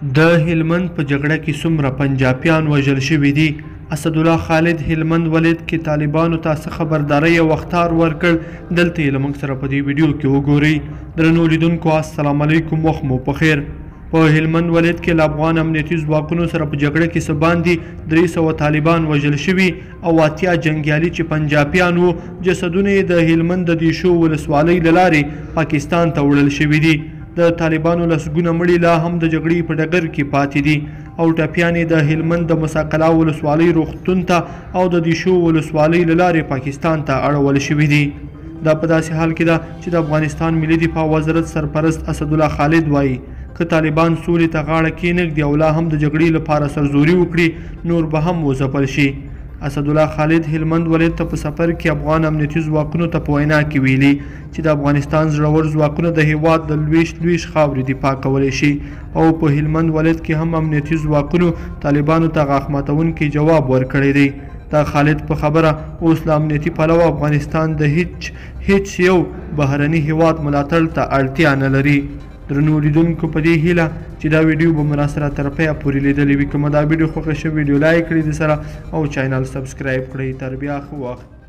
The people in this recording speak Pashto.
د هلمند په جګړه کې څومره پنجابیان وژل شوي دي. اسدالله خالد هلمند ولایت کې طالبانو ته څه خبرداری او اخطار ورکړ، دلته یې له موږ سره په دې ویډیو کې وګورئ. درنو لیدونکو السلام علیکم، وخت مو په خیر. په هلمند ولایت کې له افغان امنیتي ځواکونو سره په جګړه کې څه باندې 300 طالبان وژل شوي او 80 جنګیالي چې پنجابیان وو جسدونه یې د هلمند د دیشو ولسوالۍ له لارې پاکستان ته وړل شوي دي. د طالبانو لسګونه مړي لا هم د جګړې په ډګر کې پاتې دي او ټپیان یې د هلمند د مساقلا ولسوالۍ روغتون ته او د دیشو ولسوالۍ له لارې پاکستان ته اړول شوي دي. دا په داسې حال کې ده چې د افغانستان ملي دفاع وزارت سرپرست اسدالله خالد وایي که طالبان سولې ته غاړه کېنږدي او لا هم د جګړې لپاره سرزوري وکړي نور به هم وځپل شي. اسدالله خالد هلمند ولایت ته په سفر کې افغان امنیتي ځواکونو ته په وینا کې ویلي چې د افغانستان زړور ځواکونه د هیواد د لویش خاورې دفاع کولی شي او په هلمند ولایت کې هم امنیتي ځواکونو طالبانو ته غاښ ماتونکی جواب ورکړی دی. د خالد په خبره اوس له امنیتي پلوه افغانستان د هیڅ یو بهرني هیواد ملاتړ ته اړتیا نه لري. درنو لیدونکو په دې هیله چې دا ویډیو به مو راسره تر پایه پورې لیدلې وي. که مو دا ویډیو خوښه شوې ویډیو لایک کړئ د سره او چینل سبسکرایب کړئ. تر بیا ښه وخت.